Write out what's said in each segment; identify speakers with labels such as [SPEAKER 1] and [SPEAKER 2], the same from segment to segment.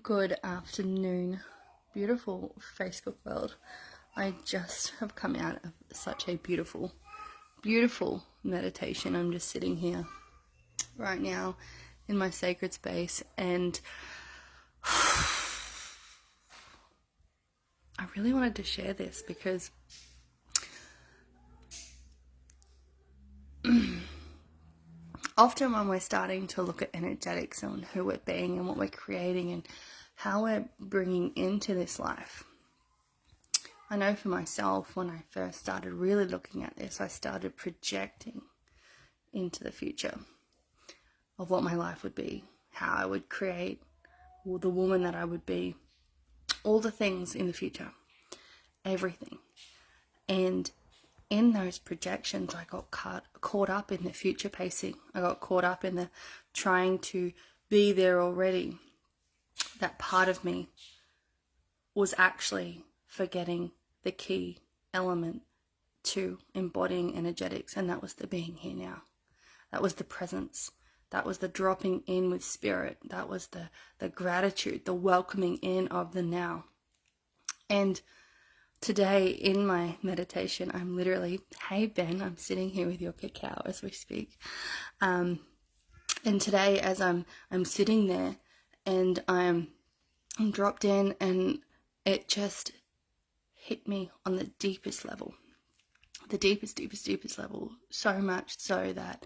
[SPEAKER 1] Good afternoon, beautiful Facebook world. I just have come out of such a beautiful, beautiful meditation. I'm just sitting here right now in my sacred space, and I really wanted to share this because often when we're starting to look at energetics and who we're being and what we're creating and how we're bringing into this life, I know for myself, when I first started really looking at this, I started projecting into the future of what my life would be, how I would create, or the woman that I would be, all the things in the future, everything. And in those projections, I got caught up in the future pacing. I got caught up in the trying to be there already. That part of me was actually forgetting the key element to embodying energetics, and that was the being here now. That was the presence. That was the dropping in with spirit. That was the gratitude, the welcoming in of the now. And today in my meditation, I'm literally, hey Ben, I'm sitting here with your cacao as we speak. And today as I'm sitting there and I'm dropped in, and it just hit me on the deepest level. The deepest level. So much so that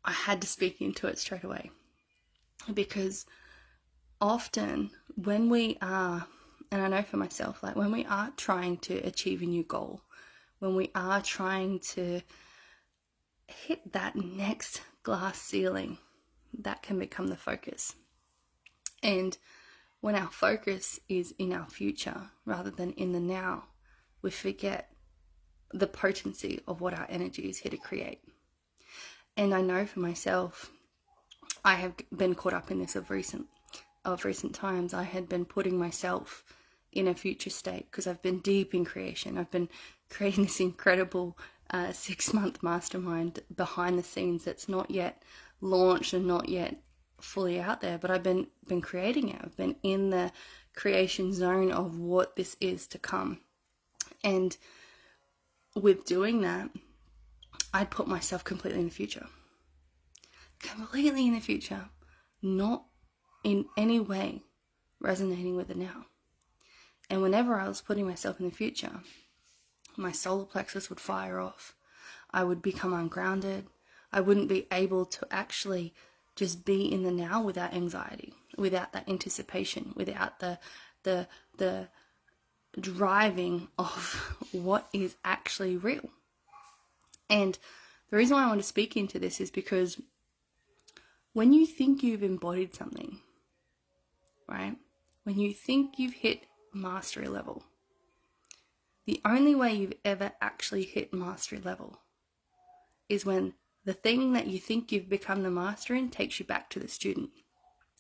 [SPEAKER 1] I had to speak into it straight away. Because often when we are, and I know for myself, like when we are trying to achieve a new goal, when we are trying to hit that next glass ceiling, that can become the focus. And when our focus is in our future rather than in the now, we forget the potency of what our energy is here to create. And I know for myself, I have been caught up in this of recent times. I had been putting myself in a future state because I've been deep in creation. I've been creating this incredible 6-month mastermind behind the scenes that's not yet launched and not yet fully out there, but I've been creating it. I've been in the creation zone of what this is to come. And with doing that, I'd put myself completely in the future. Completely in the future, not in any way resonating with the now. And whenever I was putting myself in the future, my solar plexus would fire off. I would become ungrounded. I wouldn't be able to actually just be in the now without anxiety, without that anticipation, without the driving of what is actually real. And the reason why I want to speak into this is because when you think you've embodied something, right? When you think you've hit mastery level, the only way you've ever actually hit mastery level is when the thing that you think you've become the master in takes you back to the student.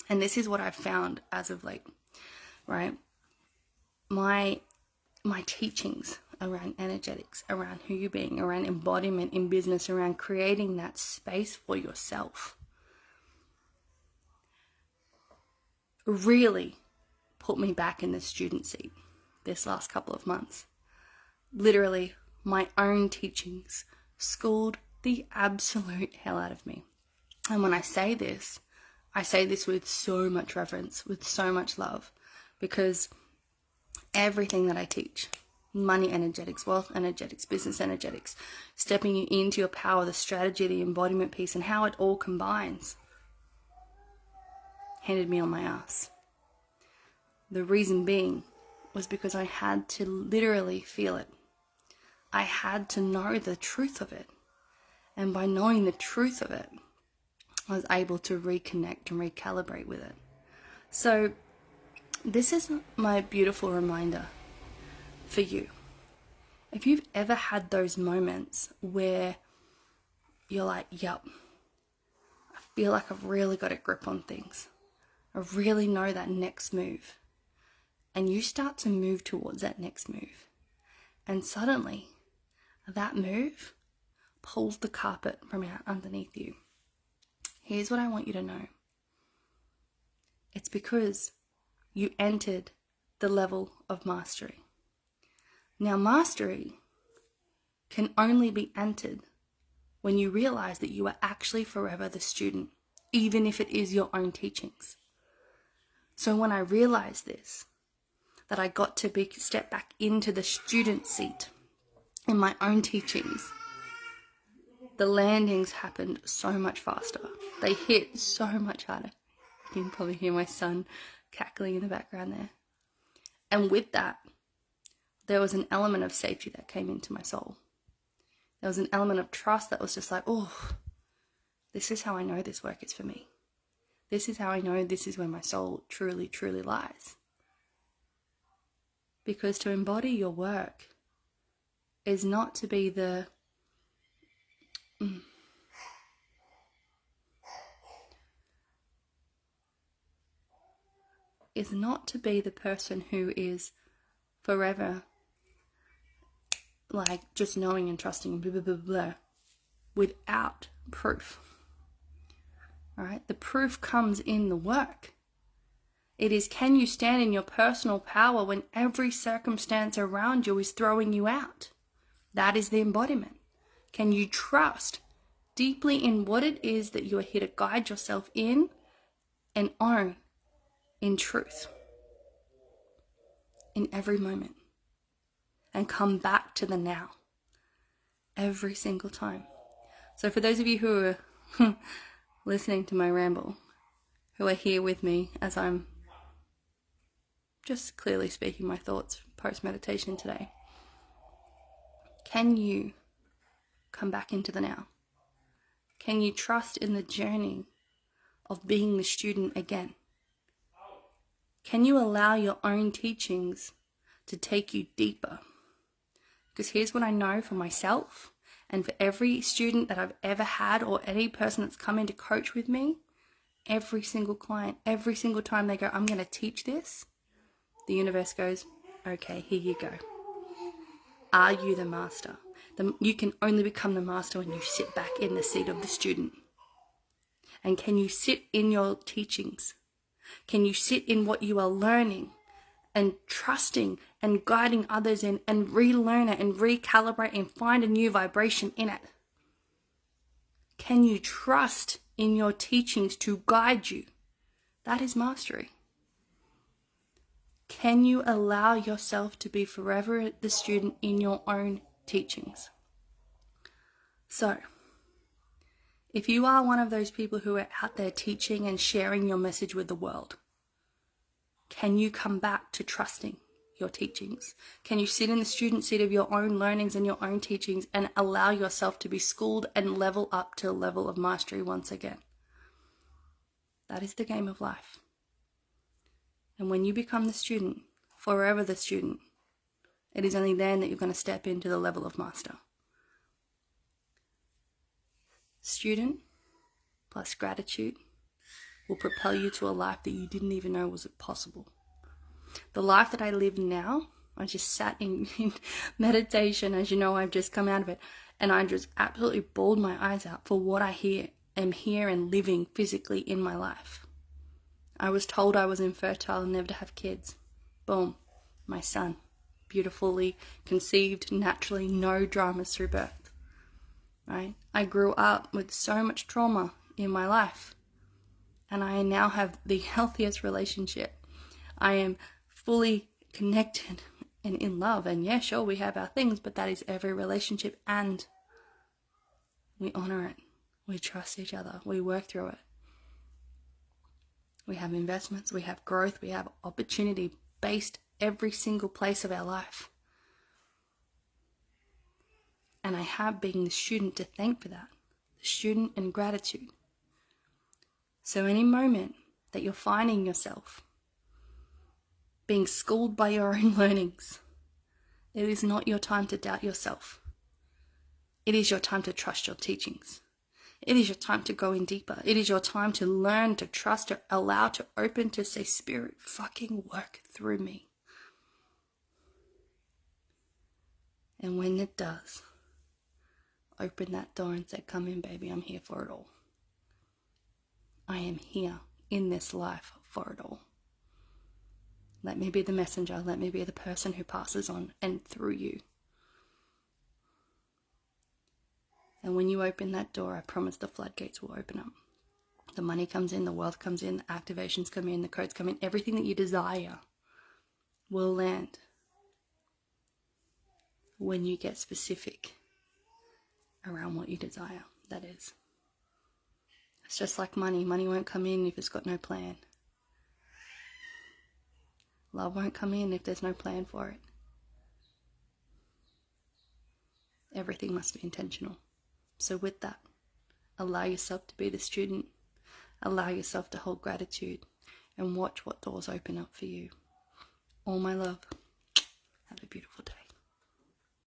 [SPEAKER 1] And this is what I've found as of late, right? My teachings around energetics, around who you're being, around embodiment in business, around creating that space for yourself, really put me back in the student seat this last couple of months. Literally, my own teachings schooled the absolute hell out of me. And when I say this with so much reverence, with so much love, because everything that I teach, money energetics, wealth energetics, business energetics, stepping you into your power, the strategy, the embodiment piece, and how it all combines, handed me on my ass. The reason being was because I had to literally feel it. I had to know the truth of it. And by knowing the truth of it, I was able to reconnect and recalibrate with it. So this is my beautiful reminder for you. If you've ever had those moments where you're like, yep, I feel like I've really got a grip on things. I really know that next move. And you start to move towards that next move. And suddenly, that move pulls the carpet from out underneath you. Here's what I want you to know. It's because you entered the level of mastery. Now, mastery can only be entered when you realize that you are actually forever the student, even if it is your own teachings. So when I realized this, that I got to step back into the student seat in my own teachings, the landings happened so much faster. They hit so much harder. You can probably hear my son cackling in the background there. And with that, there was an element of safety that came into my soul. There was an element of trust that was just like, oh, this is how I know this work is for me. This is how I know this is where my soul truly, truly lies. Because to embody your work is not to be the person who is forever like just knowing and trusting and blah, blah, blah, blah, without proof. All right? The proof comes in the work. It is, can you stand in your personal power when every circumstance around you is throwing you out? That is the embodiment. Can you trust deeply in what it is that you are here to guide yourself in and own in truth in every moment? And come back to the now every single time. So for those of you who are listening to my ramble, who are here with me as I'm just clearly speaking my thoughts post-meditation today, can you come back into the now? Can you trust in the journey of being the student again? Can you allow your own teachings to take you deeper? Because here's what I know for myself and for every student that I've ever had or any person that's come in to coach with me, every single client, every single time they go, I'm going to teach this, the universe goes, okay, here you go. Are you the master? You can only become the master when you sit back in the seat of the student. And can you sit in your teachings? Can you sit in what you are learning and trusting and guiding others in and relearn it and recalibrate and find a new vibration in it? Can you trust in your teachings to guide you? That is mastery. Can you allow yourself to be forever the student in your own teachings? So, if you are one of those people who are out there teaching and sharing your message with the world, can you come back to trusting your teachings? Can you sit in the student seat of your own learnings and your own teachings and allow yourself to be schooled and level up to a level of mastery once again? That is the game of life. And when you become the student, forever the student, it is only then that you're going to step into the level of master. Student plus gratitude will propel you to a life that you didn't even know was possible. The life that I live now, I just sat in meditation, as you know, I've just come out of it, and I just absolutely bawled my eyes out for what I am here and living physically in my life. I was told I was infertile and never to have kids. Boom, my son, beautifully conceived, naturally, no dramas through birth. Right? I grew up with so much trauma in my life, and I now have the healthiest relationship. I am fully connected and in love, and yeah, sure, we have our things, but that is every relationship, and we honor it. We trust each other. We work through it. We have investments, we have growth, we have opportunity based every single place of our life. And I have being the student to thank for that. The student and gratitude. So any moment that you're finding yourself being schooled by your own learnings, it is not your time to doubt yourself. It is your time to trust your teachings. It is your time to go in deeper. It is your time to learn, to trust, to allow, to open, to say, Spirit, fucking work through me. And when it does, open that door and say, come in, baby, I'm here for it all. I am here in this life for it all. Let me be the messenger. Let me be the person who passes on and through you. And when you open that door, I promise the floodgates will open up. The money comes in, the wealth comes in, the activations come in, the codes come in. Everything that you desire will land when you get specific around what you desire, that is. It's just like money. Money won't come in if it's got no plan. Love won't come in if there's no plan for it. Everything must be intentional. So with that, allow yourself to be the student. Allow yourself to hold gratitude and watch what doors open up for you. All my love. Have a beautiful day.